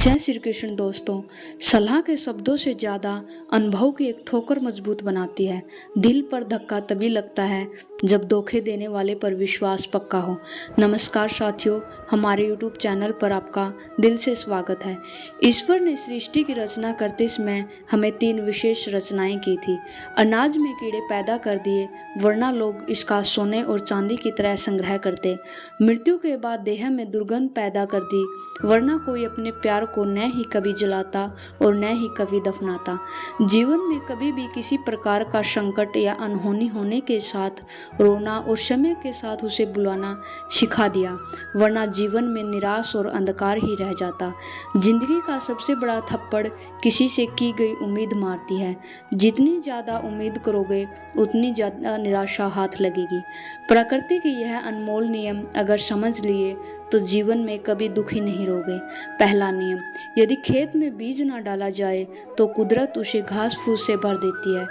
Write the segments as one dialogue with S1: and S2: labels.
S1: जय श्री कृष्ण दोस्तों। सलाह के शब्दों से ज़्यादा अनुभव की एक ठोकर मजबूत बनाती है। दिल पर धक्का तभी लगता है जब धोखे देने वाले पर विश्वास पक्का हो। नमस्कार साथियों, हमारे YouTube चैनल पर आपका दिल से स्वागत है। ईश्वर ने सृष्टि की रचना करते समय हमें 3 विशेष रचनाएं की थी। अनाज में कीड़े पैदा कर दिए, वरना लोग इसका सोने और चांदी की तरह संग्रह करते। मृत्यु के बाद देह में दुर्गंध पैदा कर दी, वरना कोई अपने प्यार को न ही कभी जलाता और न ही कभी दफनाता। जीवन में कभी भी किसी प्रकार का संकट या अनहोनी होने के साथ रोना और समय के साथ उसे बुलाना सिखा दिया, वरना जीवन में निराश और अंधकार ही रह जाता। जिंदगी का सबसे बड़ा थप्पड़ किसी से की गई उम्मीद मारती है। जितनी ज़्यादा उम्मीद करोगे उतनी ज़्यादा निराशा हाथ लगेगी। प्रकृति की यह अनमोल नियम अगर समझ लिए तो जीवन में कभी दुखी नहीं रहोगे। पहला नियम, यदि खेत में बीज ना डाला जाए तो कुदरत उसे घास फूस से भर देती है।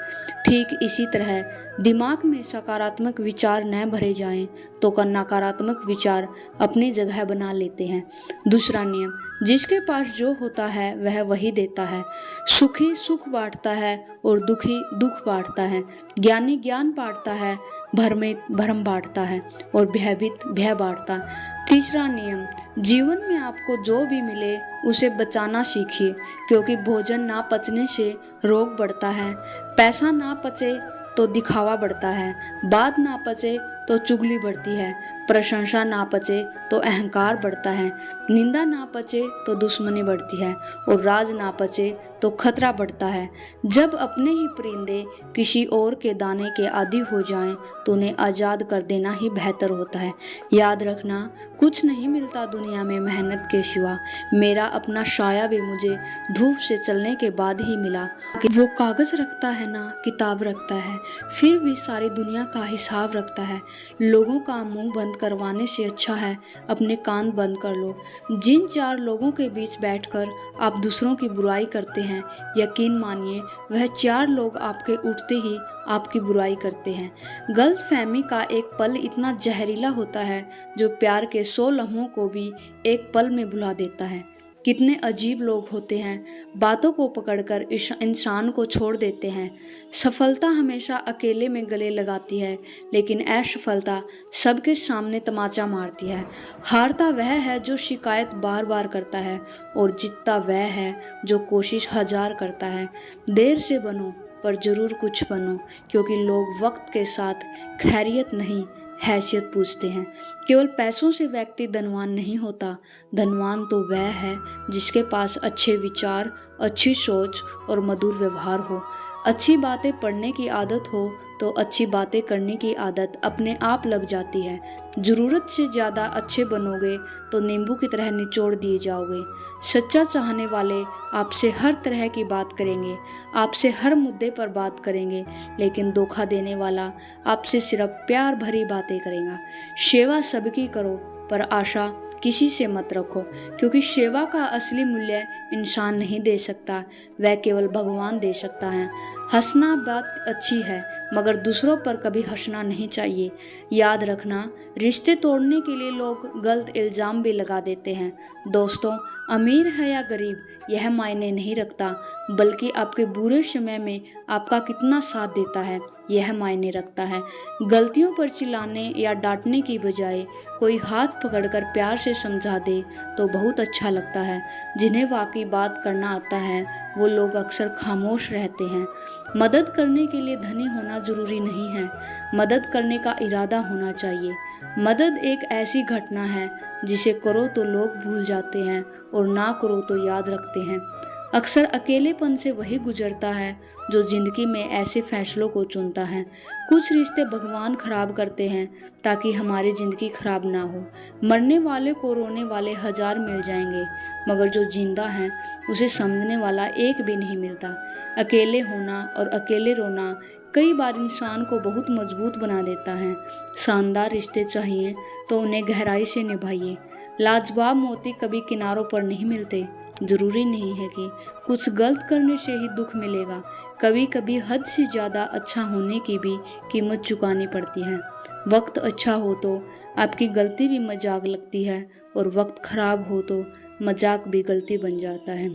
S1: ठीक इसी तरह दिमाग में सकारात्मक विचार न भरे जाएं तो नकारात्मक विचार अपनी जगह बना लेते हैं। दूसरा नियम, जिसके पास जो होता है वह वही देता है। सुखी सुख बांटता है और दुखी दुख बांटता है। ज्ञानी ज्ञान बांटता है, भ्रमित भ्रम बांटता है और भयभीत भय बांटता। तीसरा नियम, जीवन में आपको जो भी मिले उसे बचाना सीखिए, क्योंकि भोजन ना पचने से रोग बढ़ता है, पैसा ना पचे तो दिखावा बढ़ता है, बात ना पचे तो चुगली बढ़ती है, प्रशंसा ना पचे तो अहंकार बढ़ता है, निंदा ना पचे तो दुश्मनी बढ़ती है और राज ना पचे तो खतरा बढ़ता है। जब अपने ही परिंदे किसी और के दाने के आदी हो जाएं तो उन्हें आज़ाद कर देना ही बेहतर होता है। याद रखना, कुछ नहीं मिलता दुनिया में मेहनत के सिवा। मेरा अपना साया भी मुझे धूप से चलने के बाद ही मिला। वो कागज रखता है ना किताब रखता है, फिर भी सारी दुनिया का हिसाब रखता है। लोगों का मुंह बंद करवाने से अच्छा है अपने कान बंद कर लो। जिन 4 लोगों के बीच बैठकर आप दूसरों की बुराई करते हैं, यकीन मानिए वह 4 लोग आपके उठते ही आपकी बुराई करते हैं। गलतफहमी का एक पल इतना जहरीला होता है जो प्यार के 100 लम्हों को भी एक पल में भुला देता है। कितने अजीब लोग होते हैं, बातों को पकड़कर इस इंसान को छोड़ देते हैं। सफलता हमेशा अकेले में गले लगाती है, लेकिन असफलता सबके सामने तमाचा मारती है। हारता वह है जो शिकायत बार बार करता है और जीतता वह है जो कोशिश 1000 करता है। देर से बनो पर जरूर कुछ बनो, क्योंकि लोग वक्त के साथ खैरियत नहीं हैसियत पूछते हैं। केवल पैसों से व्यक्ति धनवान नहीं होता, धनवान तो वह है जिसके पास अच्छे विचार, अच्छी सोच और मधुर व्यवहार हो। अच्छी बातें पढ़ने की आदत हो तो अच्छी बातें करने की आदत अपने आप लग जाती है। ज़रूरत से ज़्यादा अच्छे बनोगे तो नींबू की तरह निचोड़ दिए जाओगे। सच्चा चाहने वाले आपसे हर तरह की बात करेंगे, आपसे हर मुद्दे पर बात करेंगे, लेकिन धोखा देने वाला आपसे सिर्फ प्यार भरी बातें करेगा। सेवा सबकी करो पर आशा किसी से मत रखो, क्योंकि सेवा का असली मूल्य इंसान नहीं दे सकता, वह केवल भगवान दे सकता है। हंसना बात अच्छी है, मगर दूसरों पर कभी हंसना नहीं चाहिए। याद रखना, रिश्ते तोड़ने के लिए लोग गलत इल्ज़ाम भी लगा देते हैं। दोस्तों, अमीर है या गरीब यह मायने नहीं रखता, बल्कि आपके बुरे समय में आपका कितना साथ देता है यह मायने रखता है। गलतियों पर चिल्लाने या डांटने की बजाय कोई हाथ पकड़कर प्यार से समझा दे तो बहुत अच्छा लगता है। जिन्हें वाकई बात करना आता है वो लोग अक्सर खामोश रहते हैं। मदद करने के लिए धनी होना जरूरी नहीं है, मदद करने का इरादा होना चाहिए। मदद एक ऐसी घटना है जिसे करो तो लोग भूल जाते हैं और ना करो तो याद रखते हैं। अक्सर अकेलेपन से वही गुजरता है जो जिंदगी में ऐसे फैसलों को चुनता है। कुछ रिश्ते भगवान खराब करते हैं ताकि हमारी ज़िंदगी खराब ना हो। मरने वाले को रोने वाले 1000 मिल जाएंगे, मगर जो जिंदा है उसे समझने वाला एक भी नहीं मिलता। अकेले होना और अकेले रोना कई बार इंसान को बहुत मजबूत बना देता है। शानदार रिश्ते चाहिए तो उन्हें गहराई से निभाइए। लाजवाब मोती कभी किनारों पर नहीं मिलते। जरूरी नहीं है कि कुछ गलत करने से ही दुख मिलेगा, कभी कभी हद से ज़्यादा अच्छा होने की भी कीमत चुकानी पड़ती है। वक्त अच्छा हो तो आपकी गलती भी मजाक लगती है और वक्त खराब हो तो मजाक भी गलती बन जाता है।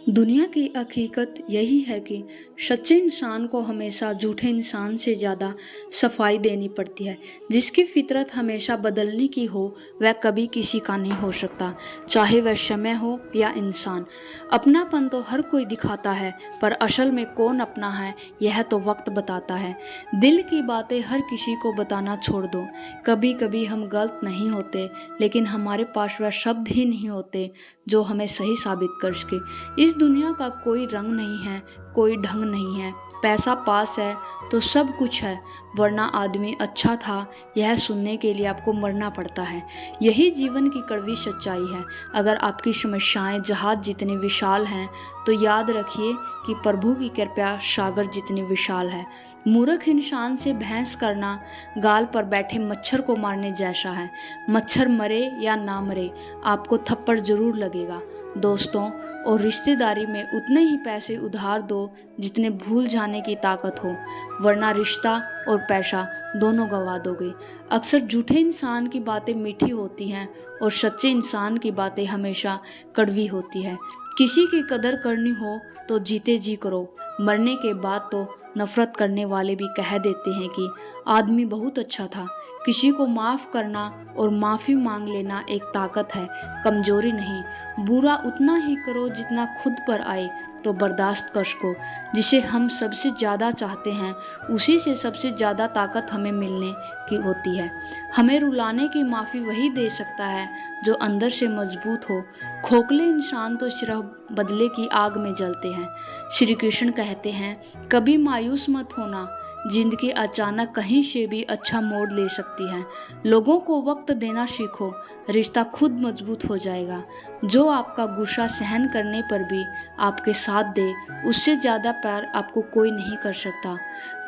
S1: दुनिया की हकीकत यही है कि सच्चे इंसान को हमेशा झूठे इंसान से ज़्यादा सफाई देनी पड़ती है। जिसकी फितरत हमेशा बदलने की हो वह कभी किसी का नहीं हो सकता, चाहे वह समय हो या इंसान। अपनापन तो हर कोई दिखाता है, पर असल में कौन अपना है यह तो वक्त बताता है। दिल की बातें हर किसी को बताना छोड़ दो। कभी कभी हम गलत नहीं होते, लेकिन हमारे पास वह शब्द ही नहीं होते जो हमें सही साबित कर सके। इस दुनिया का कोई रंग नहीं है, कोई ढंग नहीं है। पैसा पास है तो सब कुछ है, वरना आदमी अच्छा था यह सुनने के लिए आपको मरना पड़ता है। यही जीवन की कड़वी सच्चाई है। अगर आपकी समस्याएं जहाज जितनी विशाल हैं तो याद रखिए कि प्रभु की कृपा सागर जितनी विशाल है। मूर्ख इंसान से बहस करना गाल पर बैठे मच्छर को मारने जैसा है। मच्छर मरे या ना मरे, आपको थप्पड़ जरूर लगेगा। दोस्तों और रिश्तेदारी में उतने ही पैसे उधार दो जितने भूल जाने की ताकत हो, वरना रिश्ता और पैसा दोनों गंवा दोगे। अक्सर झूठे इंसान की बातें मीठी होती हैं और सच्चे इंसान की बातें हमेशा कड़वी होती है। किसी की कदर करनी हो तो जीते जी करो, मरने के बाद तो नफरत करने वाले भी कह देते हैं कि आदमी बहुत अच्छा था। किसी को माफ़ करना और माफ़ी मांग लेना एक ताकत है, कमजोरी नहीं। बुरा उतना ही करो जितना खुद पर आए तो बर्दाश्त कर सको। जिसे हम सबसे ज़्यादा चाहते हैं उसी से सबसे ज़्यादा ताकत हमें मिलने की होती है। हमें रुलाने की माफ़ी वही दे सकता है जो अंदर से मजबूत हो। खोखले इंसान तो सिर्फ बदले की आग में जलते हैं। श्री कृष्ण कहते हैं, कभी मायूस मत होना, जिंदगी अचानक कहीं से भी अच्छा मोड़ ले सकती है। लोगों को वक्त देना सीखो, रिश्ता खुद मजबूत हो जाएगा। जो आपका गुस्सा सहन करने पर भी आपके साथ दे, उससे ज़्यादा प्यार आपको कोई नहीं कर सकता।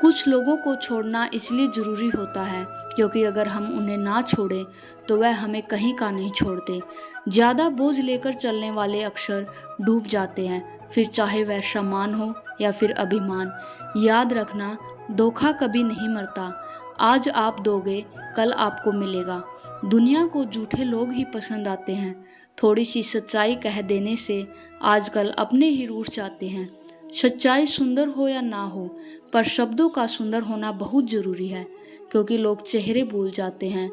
S1: कुछ लोगों को छोड़ना इसलिए ज़रूरी होता है क्योंकि अगर हम उन्हें ना छोड़ें तो वह हमें कहीं का नहीं छोड़ते। ज़्यादा बोझ लेकर चलने वाले अक्सर डूब जाते हैं, फिर चाहे वह सम्मान हो या फिर अभिमान। याद रखना, धोखा कभी नहीं मरता। आज आप दोगे कल आपको मिलेगा। दुनिया को झूठे लोग ही पसंद आते हैं। थोड़ी सी सच्चाई कह देने से आजकल अपने ही रूठ जाते हैं। सच्चाई सुंदर हो या ना हो, पर शब्दों का सुंदर होना बहुत जरूरी है, क्योंकि लोग चेहरे भूल जाते हैं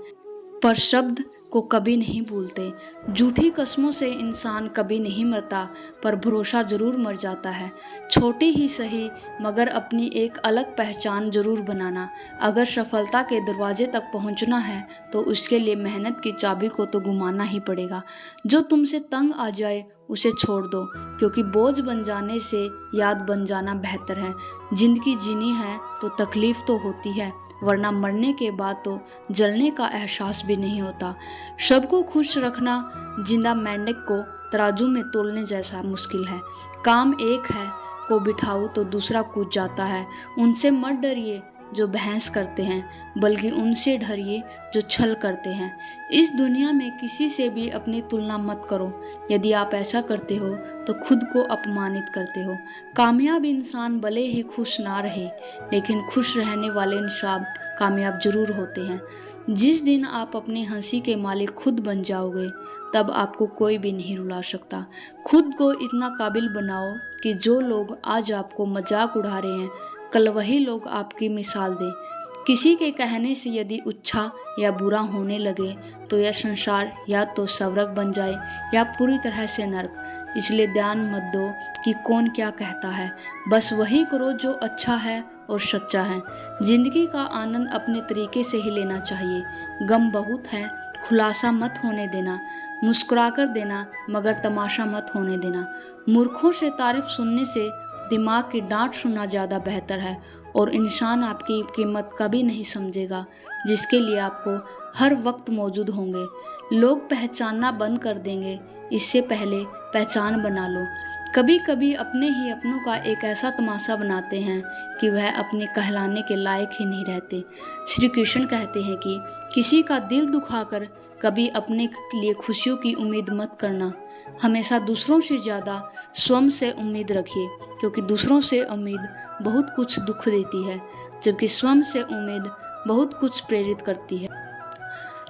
S1: पर शब्द को कभी नहीं भूलते। झूठी कस्मों से इंसान कभी नहीं मरता, पर भरोसा जरूर मर जाता है। छोटी ही सही मगर अपनी एक अलग पहचान जरूर बनाना। अगर सफलता के दरवाजे तक पहुंचना है तो उसके लिए मेहनत की चाबी को तो घुमाना ही पड़ेगा। जो तुमसे तंग आ जाए उसे छोड़ दो, क्योंकि बोझ बन जाने से याद बन जाना बेहतर है। जिंदगी जीनी है तो तकलीफ तो होती है, वरना मरने के बाद तो जलने का एहसास भी नहीं होता। सबको खुश रखना जिंदा मेंढक को तराजू में तोलने जैसा मुश्किल है। काम एक है को बिठाओ तो दूसरा कूद जाता है। उनसे मत डरिए जो बहस करते हैं, बल्कि उनसे डरिए जो छल करते हैं। इस दुनिया में किसी से भी अपनी तुलना मत करो। यदि आप ऐसा करते हो तो खुद को अपमानित करते हो। कामयाब इंसान भले ही खुश ना रहे, लेकिन खुश रहने वाले इंसान कामयाब जरूर होते हैं। जिस दिन आप अपनी हंसी के मालिक खुद बन जाओगे, तब आपको कोई भी नहीं रुला सकता। खुद को इतना काबिल बनाओ कि जो लोग आज आपको मजाक उड़ा रहे हैं, कल वही लोग आपकी मिसाल दें। किसी के कहने से यदि अच्छा या बुरा होने लगे तो यह संसार या तो स्वर्ग बन जाए या पूरी तरह से नर्क। इसलिए ध्यान मत दो कि कौन क्या कहता है, बस वही करो जो अच्छा है और सच्चा है। जिंदगी का आनंद अपने तरीके से ही लेना चाहिए। गम बहुत है, खुलासा मत होने देना। मुस्कुरा कर देना, मगर तमाशा मत होने देना। मूर्खों से तारीफ सुनने से दिमाग की डांट सुनना ज़्यादा बेहतर है। और इंसान आपकी कीमत कभी नहीं समझेगा जिसके लिए आपको हर वक्त मौजूद होंगे। लोग पहचानना बंद कर देंगे, इससे पहले पहचान बना लो। कभी कभी अपने ही अपनों का एक ऐसा तमाशा बनाते हैं कि वह अपने कहलाने के लायक ही नहीं रहते। श्री कृष्ण कहते हैं कि किसी का दिल दुखाकर कभी अपने लिए खुशियों की उम्मीद मत करना। हमेशा दूसरों से ज़्यादा स्वयं से उम्मीद रखिए, क्योंकि दूसरों से उम्मीद बहुत कुछ दुख देती है, जबकि स्वयं से उम्मीद बहुत कुछ प्रेरित करती है।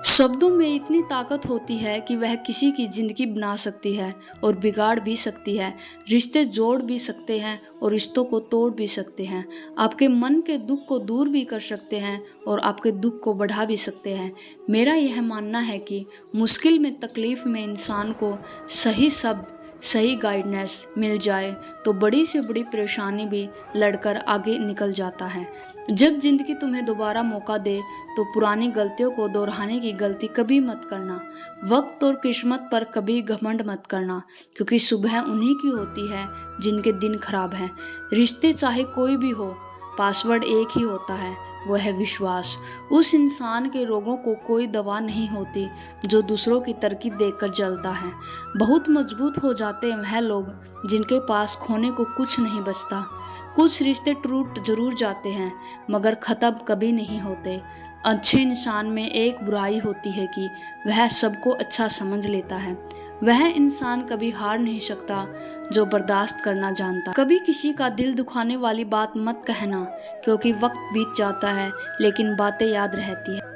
S1: शब्दों में इतनी ताकत होती है कि वह किसी की जिंदगी बना सकती है और बिगाड़ भी सकती है, रिश्ते जोड़ भी सकते हैं और रिश्तों को तोड़ भी सकते हैं, आपके मन के दुख को दूर भी कर सकते हैं और आपके दुख को बढ़ा भी सकते हैं। मेरा यह मानना है कि मुश्किल में, तकलीफ में इंसान को सही शब्द, सही गाइडेंस मिल जाए तो बड़ी से बड़ी परेशानी भी लड़कर आगे निकल जाता है। जब जिंदगी तुम्हें दोबारा मौका दे तो पुरानी गलतियों को दोहराने की गलती कभी मत करना। वक्त और किस्मत पर कभी घमंड मत करना, क्योंकि सुबह उन्हीं की होती है जिनके दिन खराब हैं। रिश्ते चाहे कोई भी हो, पासवर्ड एक ही होता है, वो है विश्वास। उस इंसान के रोगों को कोई दवा नहीं होती जो दूसरों की तरक्की देखकर जलता है। बहुत मजबूत हो जाते हैं वह लोग जिनके पास खोने को कुछ नहीं बचता। कुछ रिश्ते टूट जरूर जाते हैं मगर खत्म कभी नहीं होते। अच्छे इंसान में एक बुराई होती है कि वह सबको अच्छा समझ लेता है। वह इंसान कभी हार नहीं सकता जो बर्दाश्त करना जानता। कभी किसी का दिल दुखाने वाली बात मत कहना, क्योंकि वक्त बीत जाता है लेकिन बातें याद रहती है।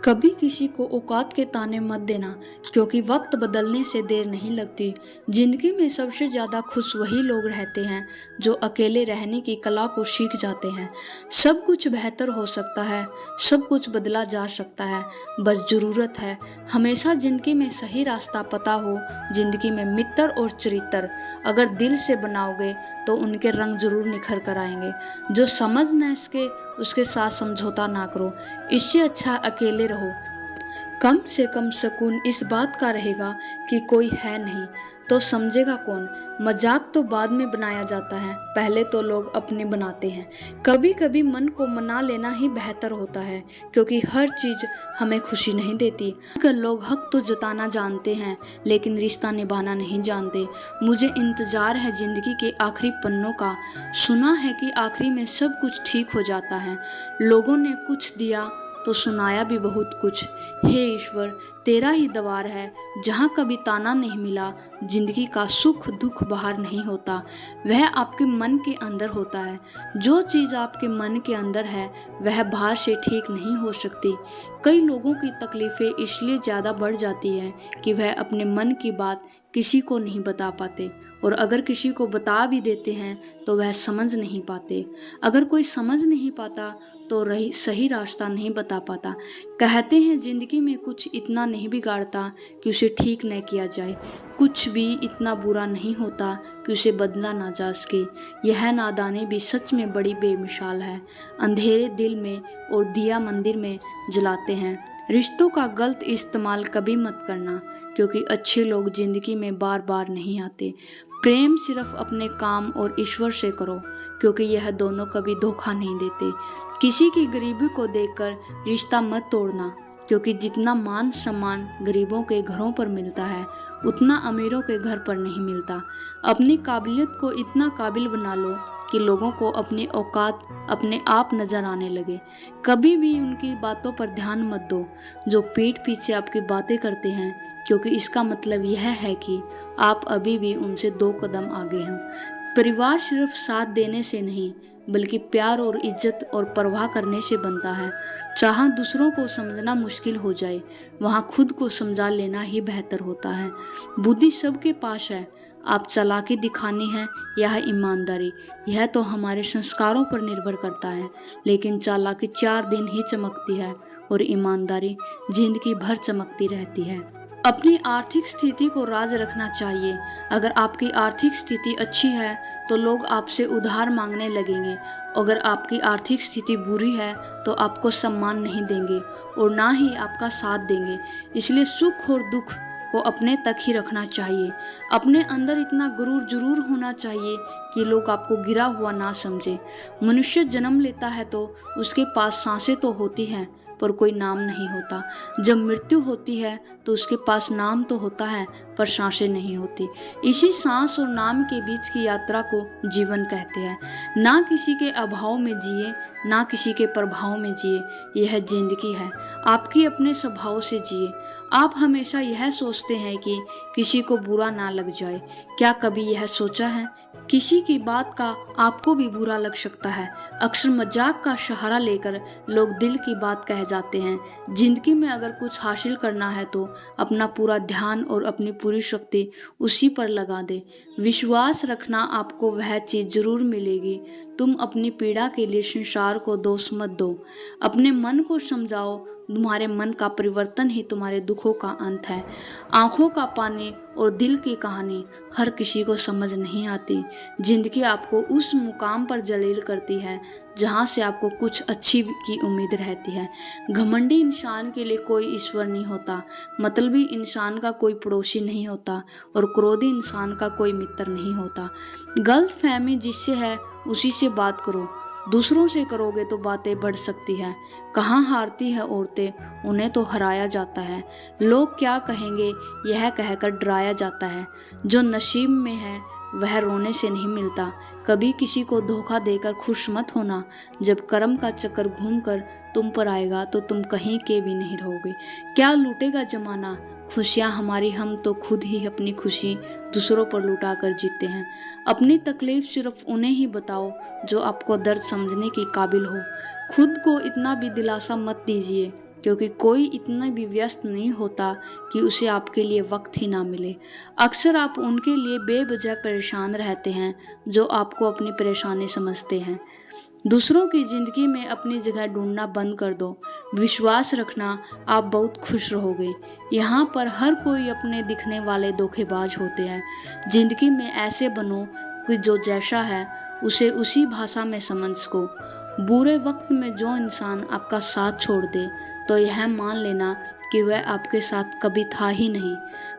S1: कभी किसी को औकात के ताने मत देना, क्योंकि वक्त बदलने से देर नहीं लगती। जिंदगी में सबसे ज़्यादा खुश वही लोग रहते हैं जो अकेले रहने की कला को सीख जाते हैं। सब कुछ बेहतर हो सकता है, सब कुछ बदला जा सकता है, बस ज़रूरत है हमेशा जिंदगी में सही रास्ता पता हो। जिंदगी में मित्र और चरित्र अगर दिल से बनाओगे तो उनके रंग जरूर निखर कर आएंगे। जो समझ न सके उसके साथ समझौता ना करो, इससे अच्छा अकेले रहो। कम से कम सुकून इस बात का रहेगा कि कोई है नहीं तो समझेगा कौन। मजाक तो बाद में बनाया जाता है, पहले तो लोग अपने बनाते हैं। कभी कभी मन को मना लेना ही बेहतर होता है, क्योंकि हर चीज़ हमें खुशी नहीं देती। अगर लोग हक तो जताना जानते हैं लेकिन रिश्ता निभाना नहीं जानते। मुझे इंतज़ार है ज़िंदगी के आखिरी पन्नों का। सुना है कि आखिरी में सब कुछ ठीक हो जाता है। लोगों ने कुछ दिया तो सुनाया भी बहुत कुछ। हे ईश्वर, तेरा ही दवार है जहाँ कभी ताना नहीं मिला। जिंदगी का सुख दुख बाहर नहीं होता, वह आपके मन के अंदर होता है। जो चीज़ आपके मन के अंदर है वह बाहर से ठीक नहीं हो सकती। कई लोगों की तकलीफ़ें इसलिए ज़्यादा बढ़ जाती है कि वह अपने मन की बात किसी को नहीं बता पाते, और अगर किसी को बता भी देते हैं तो वह समझ नहीं पाते। अगर कोई समझ नहीं पाता तो सही रास्ता नहीं बता पाता। कहते हैं जिंदगी में कुछ इतना नहीं बिगाड़ता कि उसे ठीक न किया जाए। कुछ भी इतना बुरा नहीं होता कि उसे बदला ना जा सके। यह नादानी भी सच में बड़ी बेमिसाल है। अंधेरे दिल में और दिया मंदिर में जलाते हैं। रिश्तों का गलत इस्तेमाल कभी मत करना, क्योंकि अच्छे लोग जिंदगी में बार बार नहीं आते। प्रेम सिर्फ अपने काम और ईश्वर से करो, क्योंकि यह दोनों कभी धोखा नहीं देते। किसी की गरीबी को देखकर रिश्ता मत तोड़ना, क्योंकि जितना मान सम्मान गरीबों के घरों पर मिलता है उतना अमीरों के घर पर नहीं मिलता। अपनी काबिलियत को इतना काबिल बना लो कि लोगों को अपनी औकात अपने आप नजर आने लगे। कभी भी उनकी बातों पर ध्यान मत दो जो पीठ पीछे आपकी बातें करते हैं, क्योंकि इसका मतलब यह है कि आप अभी भी उनसे 2 कदम आगे हैं। परिवार सिर्फ साथ देने से नहीं, बल्कि प्यार और इज्जत और परवाह करने से बनता है। जहाँ दूसरों को समझना मुश्किल हो जाए वहाँ खुद को समझा लेना ही बेहतर होता है। बुद्धि सबके पास है, आप चालाकी दिखानी है या ईमानदारी, यह तो हमारे संस्कारों पर निर्भर करता है। लेकिन चालाकी 4 दिन ही चमकती है और ईमानदारी जिंदगी भर चमकती रहती है। अपनी आर्थिक स्थिति को राज रखना चाहिए। अगर आपकी आर्थिक स्थिति अच्छी है तो लोग आपसे उधार मांगने लगेंगे। अगर आपकी आर्थिक स्थिति बुरी है तो आपको सम्मान नहीं देंगे और ना ही आपका साथ देंगे। इसलिए सुख और दुख को अपने तक ही रखना चाहिए। अपने अंदर इतना गुरूर जरूर होना चाहिए कि लोग आपको गिरा हुआ ना समझे। मनुष्य जन्म लेता है तो उसके पास सांसें तो होती हैं पर कोई नाम नहीं होता। जब मृत्यु होती है तो उसके पास नाम तो होता है पर सांसें नहीं होती। इसी सांस और नाम के बीच की यात्रा को जीवन कहते हैं। ना किसी के अभाव में जिए, ना किसी के प्रभाव में जिए। यह जिंदगी है, आपकी अपने स्वभाव से जिए। आप हमेशा यह सोचते हैं कि किसी को बुरा ना लग जाए। क्या कभी यह सोचा है किसी की बात का आपको भी बुरा लग सकता है। अक्सर मजाक का सहारा लेकर लोग दिल की बात कह जाते हैं। जिंदगी में अगर कुछ हासिल करना है तो अपना पूरा ध्यान और अपनी पूरी शक्ति उसी पर लगा दे। विश्वास रखना, आपको वह चीज जरूर मिलेगी। तुम अपनी पीड़ा के लिए संसार को दोष मत दो। अपने मन को समझाओ, तुम्हारे मन का परिवर्तन ही तुम्हारे दुखों का अंत है। आंखों का पानी और दिल की कहानी हर किसी को समझ नहीं आती। जिंदगी आपको उस मुकाम पर जलील करती है जहां से आपको कुछ अच्छी की उम्मीद रहती है। घमंडी इंसान के लिए कोई ईश्वर नहीं होता, मतलबी इंसान का कोई पड़ोसी नहीं होता और क्रोधी इंसान का कोई मित्र नहीं होता। गलत फहमी जिससे है उसी से बात करो, दूसरों से करोगे तो बातें बढ़ सकती है। कहाँ हारती है औरतें, उन्हें तो हराया जाता है। लोग क्या कहेंगे यह कहकर डराया जाता है। जो नसीब में है वह रोने से नहीं मिलता। कभी किसी को धोखा देकर खुश मत होना। जब कर्म का चक्कर घूमकर तुम पर आएगा तो तुम कहीं के भी नहीं रहोगे। क्या लूटेगा जमाना खुशियाँ हमारी, हम तो खुद ही अपनी खुशी दूसरों पर लुटा कर जीते हैं। अपनी तकलीफ सिर्फ उन्हें ही बताओ जो आपको दर्द समझने के काबिल हो। खुद को इतना भी दिलासा मत दीजिए, क्योंकि कोई इतना भी व्यस्त नहीं होता कि उसे आपके लिए वक्त ही ना मिले। अक्सर आप उनके लिए बेवजह परेशान रहते हैं जो आपको अपनी परेशानी समझते हैं। दूसरों की जिंदगी में अपनी जगह ढूंढना बंद कर दो। विश्वास रखना, आप बहुत खुश रहोगे। यहाँ पर हर कोई अपने दिखने वाले धोखेबाज होते हैं। जिंदगी में ऐसे बनो कि जो जैसा है उसे उसी भाषा में समझ सको। बुरे वक्त में जो इंसान आपका साथ छोड़ दे तो यह मान लेना कि वह आपके साथ कभी था ही नहीं।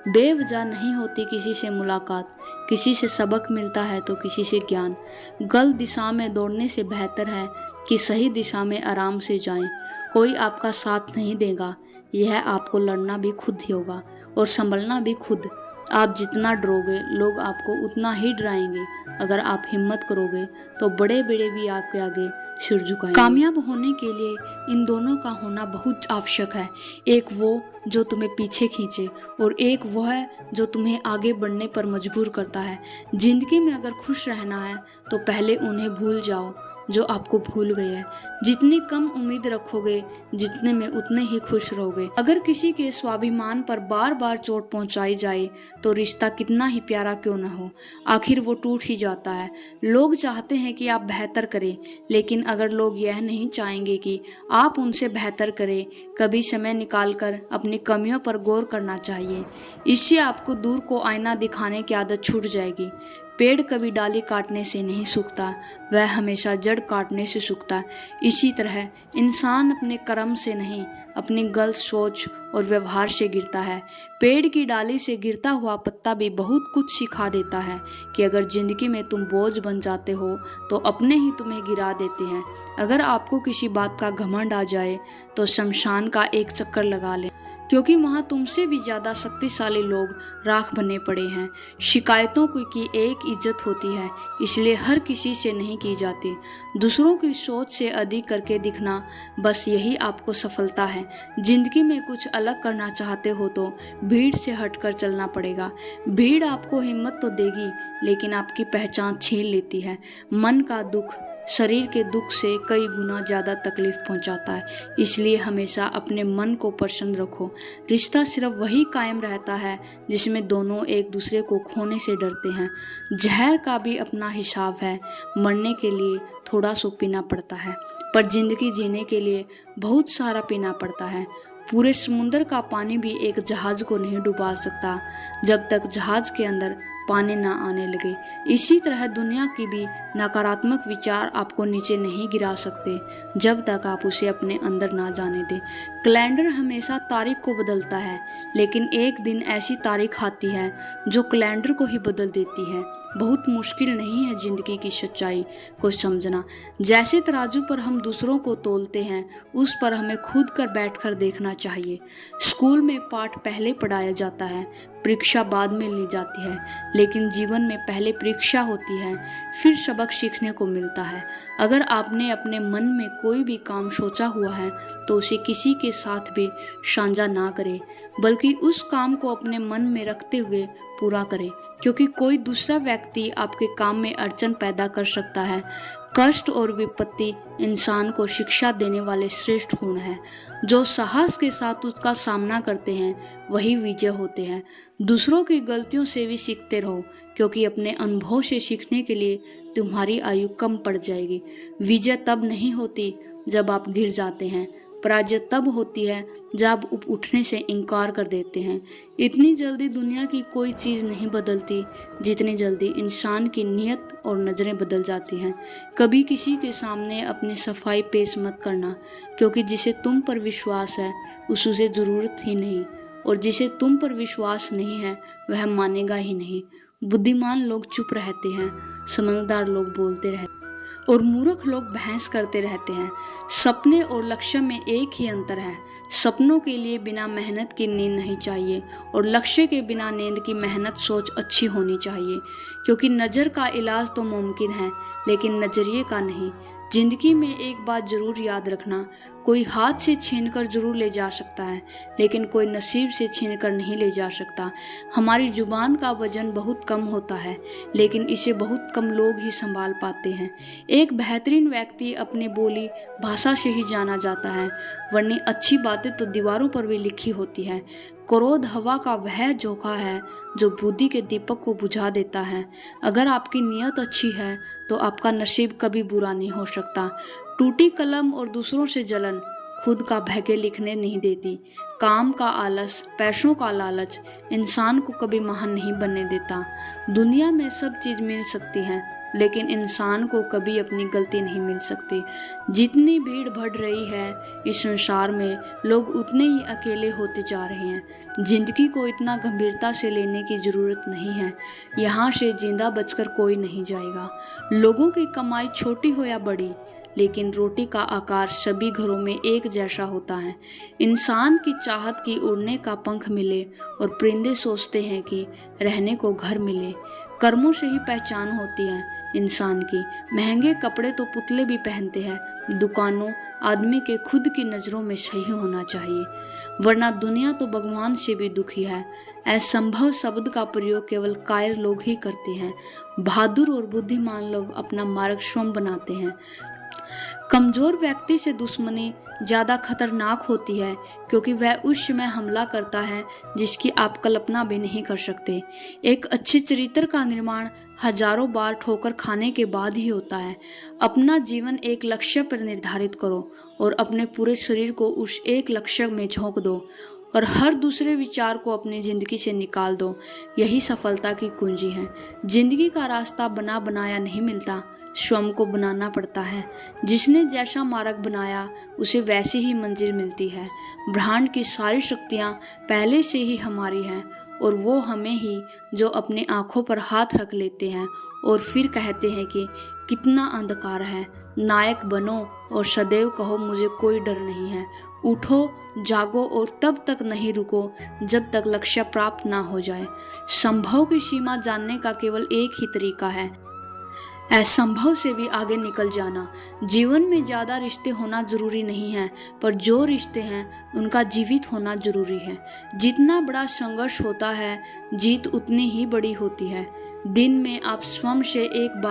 S1: बेवजह नहीं होती किसी से मुलाकात, किसी से सबक मिलता है तो किसी से ज्ञान। गलत दिशा में दौड़ने से बेहतर है कि सही दिशा में आराम से जाएं। कोई आपका साथ नहीं देगा, यह आपको लड़ना भी खुद ही होगा और संभलना भी खुद। आप जितना डरोगे लोग आपको उतना ही डराएंगे। अगर आप हिम्मत करोगे तो बड़े बड़े भी आपके आगे सिर झुकाएंगे। कामयाब होने के लिए इन दोनों का होना बहुत आवश्यक है। एक वो जो तुम्हें पीछे खींचे और एक वो है जो तुम्हें आगे बढ़ने पर मजबूर करता है। जिंदगी में अगर खुश रहना है तो पहले उन्हें भूल जाओ जो आपको भूल गए हैं। जितनी कम उम्मीद रखोगे जितने में उतने ही खुश रहोगे। अगर किसी के स्वाभिमान पर बार बार चोट पहुंचाई जाए तो रिश्ता कितना ही प्यारा क्यों न हो, आखिर वो टूट ही जाता है। लोग चाहते हैं कि आप बेहतर करें, लेकिन अगर लोग यह नहीं चाहेंगे कि आप उनसे बेहतर करें, कभी समय निकालकर अपनी कमियों पर गौर करना चाहिए। इससे आपको दूर को आईना दिखाने की आदत छूट जाएगी। पेड़ कभी डाली काटने से नहीं सूखता, वह हमेशा जड़ काटने से सूखता है। इसी तरह इंसान अपने कर्म से नहीं, अपनी गलत सोच और व्यवहार से गिरता है। पेड़ की डाली से गिरता हुआ पत्ता भी बहुत कुछ सिखा देता है कि अगर जिंदगी में तुम बोझ बन जाते हो तो अपने ही तुम्हें गिरा देते हैं। अगर आपको किसी बात का घमंड आ जाए तो शमशान का एक चक्कर लगा लें, क्योंकि वहाँ तुमसे भी ज़्यादा शक्तिशाली लोग राख बने पड़े हैं। शिकायतों की एक इज्जत होती है, इसलिए हर किसी से नहीं की जाती। दूसरों की सोच से अधिक करके दिखना, बस यही आपको सफलता है। जिंदगी में कुछ अलग करना चाहते हो तो भीड़ से हटकर चलना पड़ेगा। भीड़ आपको हिम्मत तो देगी लेकिन आपकी पहचान छीन लेती है। मन का दुख शरीर के दुख से कई गुना ज़्यादा तकलीफ पहुंचाता है, इसलिए हमेशा अपने मन को प्रसन्न रखो। रिश्ता सिर्फ वही कायम रहता है जिसमें दोनों एक दूसरे को खोने से डरते हैं। जहर का भी अपना हिसाब है, मरने के लिए थोड़ा सो पीना पड़ता है, पर जिंदगी जीने के लिए बहुत सारा पीना पड़ता है। पूरे समुद्र का पानी भी एक जहाज को नहीं डुबा सकता जब तक जहाज के अंदर पानी ना आने लगे। इसी तरह दुनिया की भी नकारात्मक विचार आपको नीचे नहीं गिरा सकते जब तक आप उसे अपने अंदर ना जाने दें। कैलेंडर हमेशा तारीख को बदलता है, लेकिन एक दिन ऐसी तारीख आती है जो कैलेंडर को ही बदल देती है। बहुत मुश्किल नहीं है जिंदगी की सच्चाई को समझना। जैसे तराजू पर हम दूसरों को तोलते हैं, उस पर हमें खुद कर बैठकर देखना चाहिए। स्कूल में पाठ पहले पढ़ाया जाता है, परीक्षा बाद में ली जाती है, लेकिन जीवन में पहले परीक्षा होती है, फिर सबक सीखने को मिलता है। अगर आपने अपने मन में कोई भी काम सोचा हुआ है तो उसे किसी के साथ भी साझा ना करें, बल्कि उस काम को अपने मन में रखते हुए पूरा करें, क्योंकि कोई दूसरा व्यक्ति आपके काम में अड़चन पैदा कर सकता है। कष्ट और विपत्ति इंसान को शिक्षा देने वाले श्रेष्ठ गुण हैं। जो साहस के साथ उसका सामना करते हैं वही विजय होते हैं। दूसरों की गलतियों से भी सीखते रहो, क्योंकि अपने अनुभव से सीखने के लिए तुम्हारी आयु कम पड़ जाएगी। विजय तब नहीं होती जब आप गिर जाते हैं, पराजय तब होती है जब आप उठने से इनकार कर देते हैं। इतनी जल्दी दुनिया की कोई चीज़ नहीं बदलती जितनी जल्दी इंसान की नीयत और नज़रें बदल जाती हैं। कभी किसी के सामने अपनी सफाई पेश मत करना, क्योंकि जिसे तुम पर विश्वास है उसे ज़रूरत ही नहीं, और जिसे तुम पर विश्वास नहीं है वह मानेगा ही नहीं। बुद्धिमान लोग चुप रहते हैं, समझदार लोग बोलते रहते हैं, और मूर्ख लोग बहस करते रहते हैं। सपने और लक्ष्य में एक ही अंतर है। सपनों के लिए बिना मेहनत की नींद नहीं चाहिए, और लक्ष्य के बिना नींद की मेहनत सोच अच्छी होनी चाहिए। क्योंकि नज़र का इलाज तो मुमकिन है, लेकिन नज़रिए का नहीं। जिंदगी में एक बात जरूर याद रखना, कोई हाथ से छीनकर जरूर ले जा सकता है, लेकिन कोई नसीब से छीनकर नहीं ले जा सकता। हमारी जुबान का वजन बहुत कम होता है, लेकिन इसे बहुत कम लोग ही संभाल पाते हैं। एक बेहतरीन व्यक्ति अपनी बोली भाषा से ही जाना जाता है, वरना अच्छी बातें तो दीवारों पर भी लिखी होती है। क्रोध हवा का वह झोंका है जो बुद्धि के दीपक को बुझा देता है। अगर आपकी नीयत अच्छी है तो आपका नसीब कभी बुरा नहीं हो सकता। टूटी कलम और दूसरों से जलन खुद का भाग्य लिखने नहीं देती। काम का आलस, पैसों का लालच इंसान को कभी महान नहीं बनने देता। दुनिया में सब चीज़ मिल सकती है, लेकिन इंसान को कभी अपनी गलती नहीं मिल सकती। जितनी भीड़ बढ़ रही है इस संसार में, लोग उतने ही अकेले होते जा रहे हैं। जिंदगी को इतना गंभीरता से लेने की ज़रूरत नहीं है। यहाँ से जिंदा बचकर कोई नहीं जाएगा। लोगों की कमाई छोटी हो या बड़ी, लेकिन रोटी का आकार सभी घरों में एक जैसा होता है। इंसान की चाहत की उड़ने का पंख मिले, और परिंदे सोचते हैं कि रहने को घर मिले। कर्मों से ही पहचान होती है इंसान की। महंगे कपड़े तो पुतले भी पहनते हैं। दुकानों आदमी के खुद की नज़रों में सही होना चाहिए, वरना दुनिया तो भगवान से भी दुखी है। असंभव शब्द का प्रयोग केवल कायर लोग ही करते हैं। बहादुर और बुद्धिमान लोग अपना मार्ग स्वयं बनाते हैं। कमजोर व्यक्ति से दुश्मनी ज़्यादा खतरनाक होती है, क्योंकि वह उस समय हमला करता है जिसकी आप कल्पना भी नहीं कर सकते। एक अच्छे चरित्र का निर्माण हजारों बार ठोकर खाने के बाद ही होता है। अपना जीवन एक लक्ष्य पर निर्धारित करो, और अपने पूरे शरीर को उस एक लक्ष्य में झोंक दो, और हर दूसरे विचार को अपनी ज़िंदगी से निकाल दो। यही सफलता की कुंजी है। जिंदगी का रास्ता बना बनाया नहीं मिलता, स्वयं को बनाना पड़ता है। जिसने जैसा मार्ग बनाया उसे वैसी ही मंजिल मिलती है। ब्रह्मांड की सारी शक्तियाँ पहले से ही हमारी हैं, और वो हमें ही जो अपनी आँखों पर हाथ रख लेते हैं और फिर कहते हैं कि कितना अंधकार है। नायक बनो और सदैव कहो मुझे कोई डर नहीं है। उठो, जागो और तब तक नहीं रुको जब तक लक्ष्य प्राप्त ना हो जाए। संभव की सीमा जानने का केवल एक ही तरीका है, असंभव से भी आगे निकल जाना। जीवन में ज़्यादा रिश्ते होना ज़रूरी नहीं है, पर जो रिश्ते हैं उनका जीवित होना ज़रूरी है। जितना बड़ा संघर्ष होता है, जीत उतनी ही बड़ी होती है। दिन में आप स्वयं से एक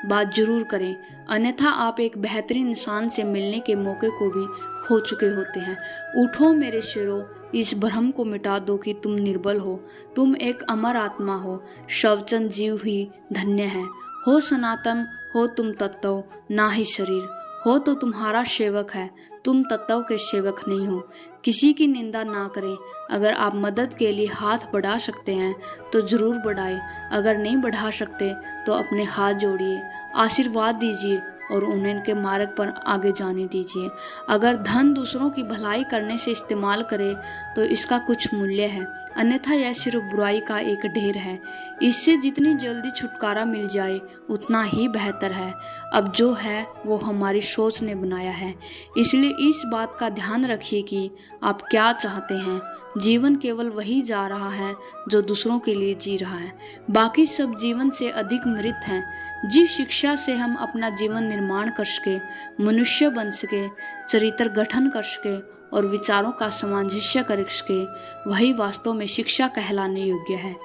S1: बात जरूर करें, अन्यथा आप एक बेहतरीन इंसान से मिलने के मौके को भी खो चुके होते हैं। उठो मेरे शेरों, इस भ्रम को मिटा दो कि तुम निर्बल हो। तुम एक अमर आत्मा हो। शवचन जीव ही धन्य है। हो सनातन, हो तुम तत्व, ना ही शरीर। हो तो तुम्हारा सेवक है, तुम तत्व के सेवक नहीं हो। किसी की निंदा ना करें। अगर आप मदद के लिए हाथ बढ़ा सकते हैं तो ज़रूर बढ़ाएं। अगर नहीं बढ़ा सकते तो अपने हाथ जोड़िए, आशीर्वाद दीजिए और उन्हें उनके मार्ग पर आगे जाने दीजिए। अगर धन दूसरों की भलाई करने से इस्तेमाल करे तो इसका कुछ मूल्य है, अन्यथा यह सिर्फ बुराई का एक ढेर है। इससे जितनी जल्दी छुटकारा मिल जाए उतना ही बेहतर है। अब जो है वो हमारी सोच ने बनाया है, इसलिए इस बात का ध्यान रखिए कि आप क्या चाहते हैं। जीवन केवल वही जा रहा है जो दूसरों के लिए जी रहा है, बाकी सब जीवन से अधिक मृत हैं। जिस शिक्षा से हम अपना जीवन निर्माण कर सके, मनुष्य बन सके, चरित्र गठन कर सके और विचारों का सामंजस्य करके वही वास्तव में शिक्षा कहलाने योग्य है।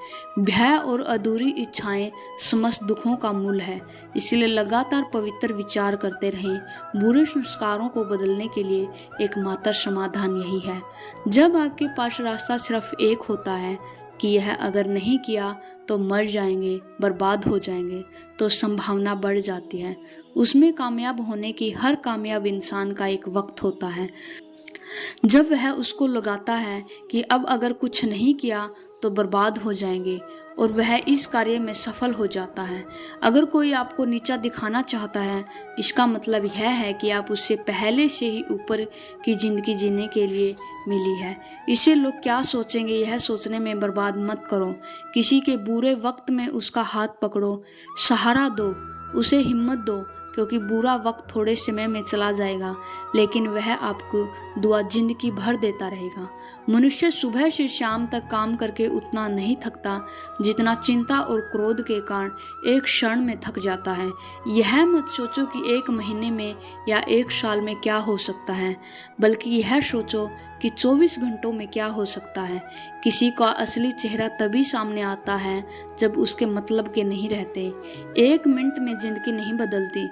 S1: भय और अधूरी इच्छाएं समस्त दुखों का मूल है। इसलिए लगातार पवित्र विचार करते रहें। बुरे संस्कारों को बदलने के लिए एकमात्र समाधान यही है। जब आपके पास रास्ता सिर्फ एक होता है कि यह अगर नहीं किया तो मर जाएंगे, बर्बाद हो जाएंगे, तो संभावना बढ़ जाती है। उसमें कामयाब होने की हर कामयाब इंसान का एक वक्त होता है जब वह उसको लगाता है कि अब अगर कुछ नहीं किया तो बर्बाद हो जाएंगे, और वह इस कार्य में सफल हो जाता है। अगर कोई आपको नीचा दिखाना चाहता है, इसका मतलब यह है कि आप उससे पहले से ही ऊपर की जिंदगी जीने के लिए मिली है। इसे लोग क्या सोचेंगे यह सोचने में बर्बाद मत करो। किसी के बुरे वक्त में उसका हाथ पकड़ो, सहारा दो, उसे हिम्मत दो, क्योंकि बुरा वक्त थोड़े समय में चला जाएगा, लेकिन वह आपको दुआ जिंदगी भर देता रहेगा। मनुष्य सुबह से शाम तक काम करके उतना नहीं थकता जितना चिंता और क्रोध के कारण एक क्षण में थक जाता है। यह मत सोचो कि एक महीने में या एक साल में क्या हो सकता है, बल्कि यह सोचो कि 24 घंटों में क्या हो सकता है। किसी का असली चेहरा तभी सामने आता है जब उसके मतलब के नहीं रहते। 1 मिनट में जिंदगी नहीं बदलती,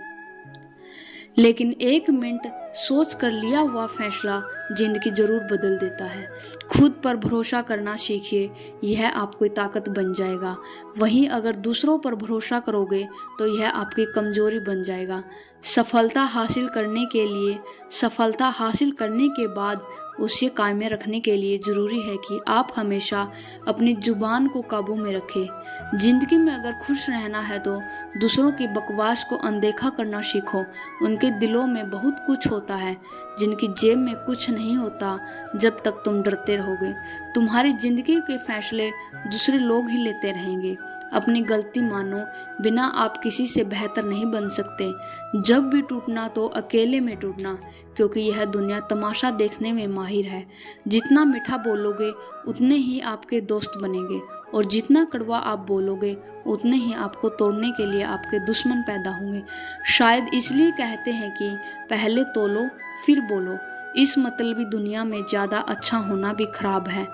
S1: लेकिन 1 मिनट सोच कर लिया हुआ फैसला जिंदगी जरूर बदल देता है। खुद पर भरोसा करना सीखिए, यह आपकी ताकत बन जाएगा। वहीं अगर दूसरों पर भरोसा करोगे तो यह आपकी कमजोरी बन जाएगा। सफलता हासिल करने के बाद उसे कायम में रखने के लिए ज़रूरी है कि आप हमेशा अपनी जुबान को काबू में रखें। ज़िंदगी में अगर खुश रहना है तो दूसरों की बकवास को अनदेखा करना सीखो। उनके दिलों में बहुत कुछ होता है जिनकी जेब में कुछ नहीं होता जब तक तुम डरते रहोगे। तुम्हारी ज़िंदगी के फैसले दूसरे लोग ही लेते रहेंगे। अपनी गलती मानो, बिना आप किसी से बेहतर नहीं बन सकते। जब भी टूटना तो अकेले में टूटना, क्योंकि यह दुनिया तमाशा देखने में माहिर है। जितना मीठा बोलोगे उतने ही आपके दोस्त बनेंगे, और जितना कड़वा आप बोलोगे उतने ही आपको तोड़ने के लिए आपके दुश्मन पैदा होंगे। शायद इसलिए कहते हैं कि पहले तोलो फिर बोलो। इस मतलबी दुनिया में ज़्यादा अच्छा होना भी खराब है।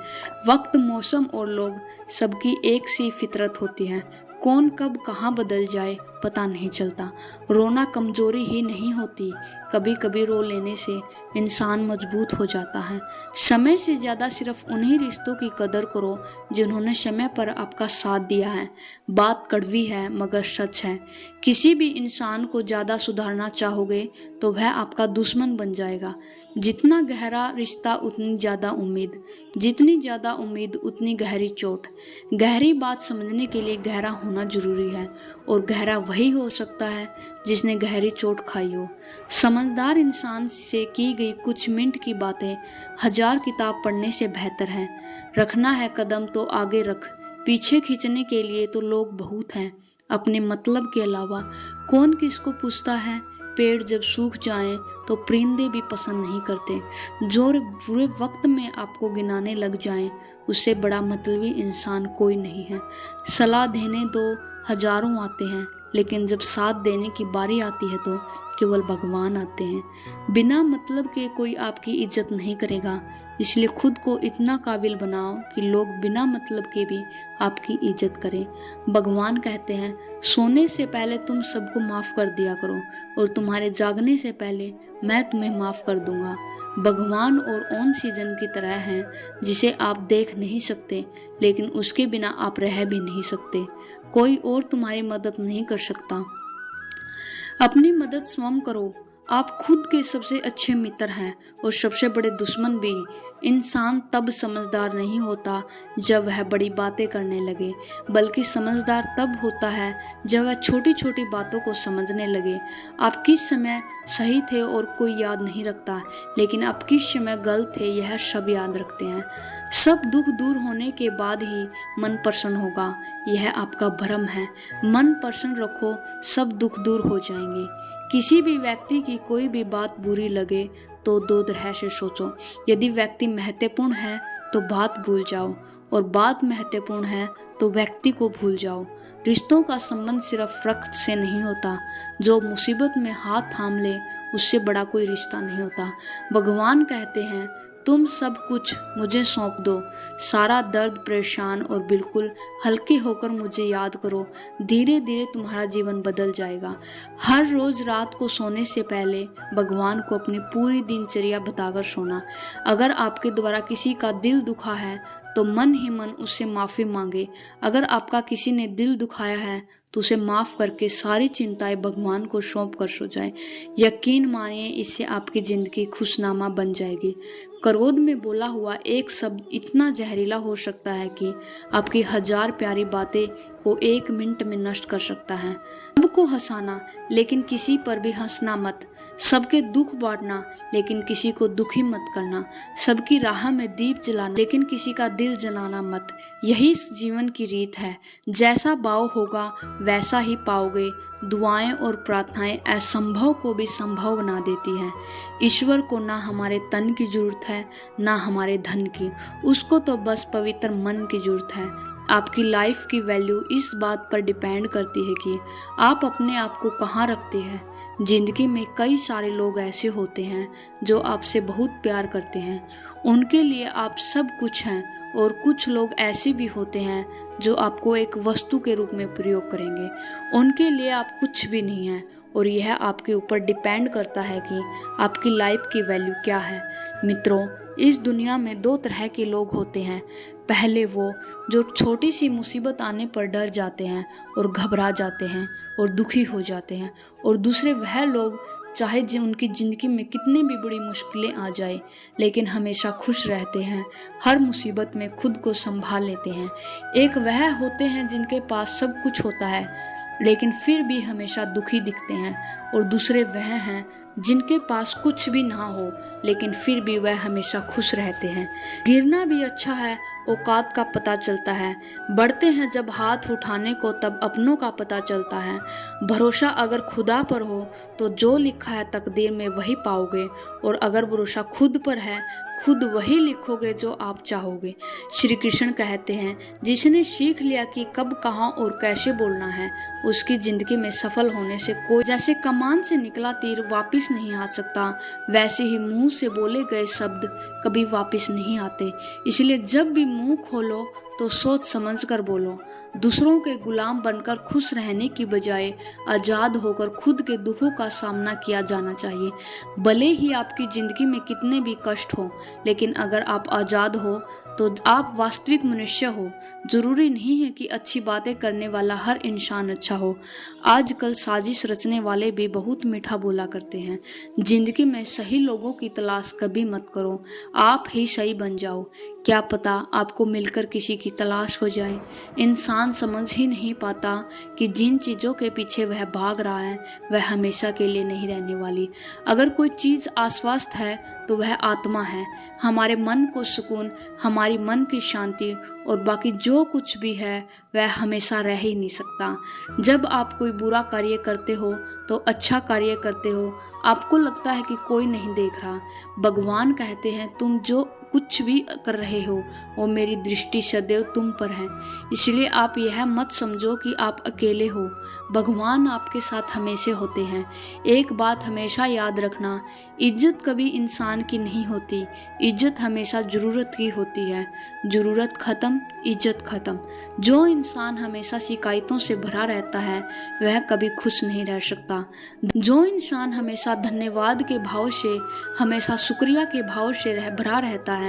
S1: वक्त, मौसम और लोग सबकी एक सी फितरत होती है। कौन कब कहाँ बदल जाए पता नहीं चलता। रोना कमजोरी ही नहीं होती, कभी कभी रो लेने से इंसान मजबूत हो जाता है। समय से ज़्यादा सिर्फ उन्हीं रिश्तों की कदर करो जिन्होंने समय पर आपका साथ दिया है। बात कड़वी है मगर सच है। किसी भी इंसान को ज़्यादा सुधारना चाहोगे तो वह आपका दुश्मन बन जाएगा। जितना गहरा रिश्ता उतनी ज़्यादा उम्मीद, जितनी ज़्यादा उम्मीद उतनी गहरी चोट। गहरी बात समझने के लिए गहरा होना जरूरी है, और गहरा वही हो सकता है जिसने गहरी चोट खाई हो। समझदार इंसान से की गई कुछ मिनट की बातें 1000 किताब पढ़ने से बेहतर हैं। रखना है कदम तो आगे रख, पीछे खींचने के लिए तो लोग बहुत हैं। अपने मतलब के अलावा कौन किसको पूछता है। पेड़ जब सूख जाएं तो परिंदे भी पसंद नहीं करते। जो बुरे वक्त में आपको गिनाने लग जाएं, उससे बड़ा मतलबी इंसान कोई नहीं है। सलाह देने तो हजारों आते हैं, लेकिन जब साथ देने की बारी आती है तो केवल भगवान आते हैं। बिना मतलब के कोई आपकी इज्जत नहीं करेगा, इसलिए खुद को इतना काबिल बनाओ कि लोग बिना मतलब के भी आपकी इज्जत करें। भगवान कहते हैं, सोने से पहले तुम सबको माफ़ कर दिया करो, और तुम्हारे जागने से पहले मैं तुम्हें माफ़ कर दूंगा। भगवान और ऑन सीजन की तरह हैं, जिसे आप देख नहीं सकते, लेकिन उसके बिना आप रह भी नहीं सकते। कोई और तुम्हारी मदद नहीं कर सकता। अपनी मदद स्वयं करो। आप खुद के सबसे अच्छे मित्र हैं और सबसे बड़े दुश्मन भी। इंसान तब समझदार नहीं होता जब वह बड़ी बातें करने लगे, बल्कि समझदार तब होता है जब वह छोटी छोटी बातों को समझने लगे। आप किस समय सही थे और कोई याद नहीं रखता, लेकिन आप किस समय गलत थे यह सब याद रखते हैं। सब दुख दूर होने के बाद ही मन प्रसन्न होगा, यह आपका भ्रम है। मन प्रसन्न रखो, सब दुख दूर हो जाएंगे। किसी भी व्यक्ति की कोई भी बात बुरी लगे तो 2 तरह से सोचो। यदि व्यक्ति महत्वपूर्ण है तो बात भूल जाओ, और बात महत्वपूर्ण है तो व्यक्ति को भूल जाओ। रिश्तों का संबंध सिर्फ रक्त से नहीं होता, जो मुसीबत में हाथ थाम ले उससे बड़ा कोई रिश्ता नहीं होता। भगवान कहते हैं, तुम सब कुछ मुझे सौंप दो, सारा दर्द परेशान और बिल्कुल हल्के होकर मुझे याद करो, धीरे धीरे तुम्हारा जीवन बदल जाएगा। हर रोज रात को सोने से पहले भगवान को अपनी पूरी दिनचर्या बताकर सोना। अगर आपके द्वारा किसी का दिल दुखा है तो मन ही मन उससे माफ़ी मांगे। अगर आपका किसी ने दिल दुखाया है तो उसे माफ़ करके सारी चिंताएं भगवान को सौंप कर सो जाए। यकीन मानिए, इससे आपकी ज़िंदगी खुशनुमा बन जाएगी। क्रोध में बोला हुआ एक शब्द इतना जहरीला हो सकता है कि आपकी 1000 प्यारी बातें को 1 मिनट में नष्ट कर सकता है। सबको हंसाना लेकिन किसी पर भी हंसना मत, सबके दुख बांटना लेकिन किसी को दुखी मत करना, सबकी राह में दीप जलाना लेकिन किसी का दिल जलाना मत। यही इस जीवन की रीत है। जैसा भाव होगा वैसा ही पाओगे। दुआएं और प्रार्थनाएं असंभव को भी संभव बना देती हैं। ईश्वर को ना हमारे तन की जरूरत है ना हमारे धन की, उसको तो बस पवित्र मन की जरूरत है। आपकी लाइफ की वैल्यू इस बात पर डिपेंड करती है कि आप अपने आप को कहाँ रखते हैं। जिंदगी में कई सारे लोग ऐसे होते हैं जो आपसे बहुत प्यार करते हैं, उनके लिए आप सब कुछ हैं, और कुछ लोग ऐसे भी होते हैं जो आपको एक वस्तु के रूप में प्रयोग करेंगे, उनके लिए आप कुछ भी नहीं हैं। और यह आपके ऊपर डिपेंड करता है कि आपकी लाइफ की वैल्यू क्या है। मित्रों, इस दुनिया में 2 तरह के लोग होते हैं। पहले वो जो छोटी सी मुसीबत आने पर डर जाते हैं और घबरा जाते हैं और दुखी हो जाते हैं, और दूसरे वह लोग चाहे उनकी ज़िंदगी में कितनी भी बड़ी मुश्किलें आ जाए लेकिन हमेशा खुश रहते हैं, हर मुसीबत में खुद को संभाल लेते हैं। एक वह होते हैं जिनके पास सब कुछ होता है लेकिन फिर भी हमेशा दुखी दिखते हैं, और दूसरे वह हैं जिनके पास कुछ भी ना हो लेकिन फिर भी वह हमेशा खुश रहते हैं। गिरना भी अच्छा है, औकात का पता चलता है। बढ़ते हैं जब हाथ उठाने को तब अपनों का पता चलता है। भरोसा अगर खुदा पर हो तो जो लिखा है तकदीर में वही पाओगे, और अगर भरोसा खुद पर है खुद वही लिखोगे जो आप चाहोगे। श्री कृष्ण कहते हैं, जिसने सीख लिया कि कब कहाँ और कैसे बोलना है, उसकी जिंदगी में सफल होने से कोई, जैसे कमान से निकला तीर वापस नहीं आ सकता, वैसे ही मुंह से बोले गए शब्द कभी वापस नहीं आते। इसलिए जब भी मुंह खोलो तो सोच समझ कर बोलो। दूसरों के गुलाम बनकर खुश रहने की बजाय आज़ाद होकर खुद के दुखों का सामना किया जाना चाहिए। भले ही आपकी ज़िंदगी में कितने भी कष्ट हो, लेकिन अगर आप आज़ाद हो तो आप वास्तविक मनुष्य हो। ज़रूरी नहीं है कि अच्छी बातें करने वाला हर इंसान अच्छा हो। आजकल साजिश रचने वाले भी बहुत मीठा बोला करते हैं। ज़िंदगी में सही लोगों की तलाश कभी मत करो, आप ही सही बन जाओ। क्या पता आपको मिलकर किसी की तलाश हो जाए। इंसान समझ ही नहीं पाता कि जिन चीज़ों के पीछे वह भाग रहा है वह हमेशा के लिए नहीं रहने वाली। अगर कोई चीज़ आश्वस्त है तो वह आत्मा है, हमारे मन को सुकून, हमारी मन की शांति, और बाकी जो कुछ भी है वह हमेशा रह ही नहीं सकता। जब आप कोई बुरा कार्य करते हो तो अच्छा कार्य करते हो, आपको लगता है कि कोई नहीं देख रहा। भगवान कहते हैं, तुम जो कुछ भी कर रहे हो वो मेरी दृष्टि सदैव तुम पर है। इसलिए आप यह मत समझो कि आप अकेले हो, भगवान आपके साथ हमेशा होते हैं। एक बात हमेशा याद रखना, इज्जत कभी इंसान की नहीं होती, इज्जत हमेशा ज़रूरत की होती है। ज़रूरत ख़त्म, इज्जत ख़त्म। जो इंसान हमेशा शिकायतों से भरा रहता है वह कभी खुश नहीं रह सकता। जो इंसान हमेशा धन्यवाद के भाव से, हमेशा शुक्रिया के भाव से भरा रहता है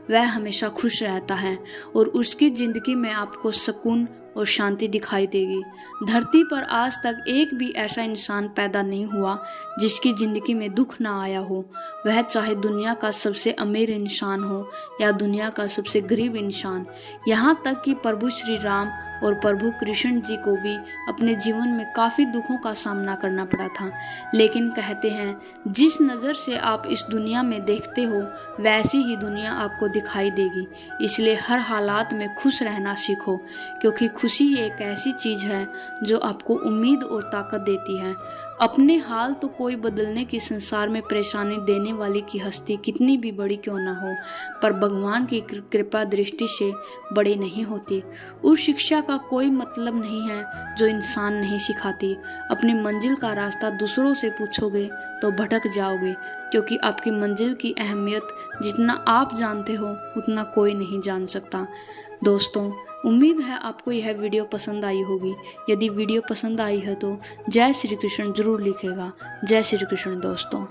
S1: वह हमेशा खुश रहता है, और उसकी ज़िंदगी में आपको सुकून और शांति दिखाई देगी। धरती पर आज तक एक भी ऐसा इंसान पैदा नहीं हुआ जिसकी ज़िंदगी में दुख ना आया हो, वह चाहे दुनिया का सबसे अमीर इंसान हो या दुनिया का सबसे गरीब इंसान। यहाँ तक कि प्रभु श्री राम और प्रभु कृष्ण जी को भी अपने जीवन में काफ़ी दुखों का सामना करना पड़ा था, लेकिन कहते हैं जिस नज़र से आप इस दुनिया में देखते हो वैसी ही दुनिया आपको दिखाई देगी। इसलिए हर हालात में खुश रहना सीखो, क्योंकि खुशी एक ऐसी चीज़ है जो आपको उम्मीद और ताकत देती है। अपने हाल तो कोई बदलने की संसार में परेशानी देने वाली की हस्ती कितनी भी बड़ी क्यों ना हो, पर भगवान की कृपा दृष्टि से बड़ी नहीं होती। उस शिक्षा का कोई मतलब नहीं है जो इंसान नहीं सिखाती। अपनी मंजिल का रास्ता दूसरों से पूछोगे तो भटक जाओगे, क्योंकि आपकी मंजिल की अहमियत जितना आप जानते हो उतना कोई नहीं जान सकता। दोस्तों, उम्मीद है आपको यह वीडियो पसंद आई होगी। यदि वीडियो पसंद आई है तो जय श्री कृष्ण जरूर लिखेगा। जय श्री कृष्ण दोस्तों।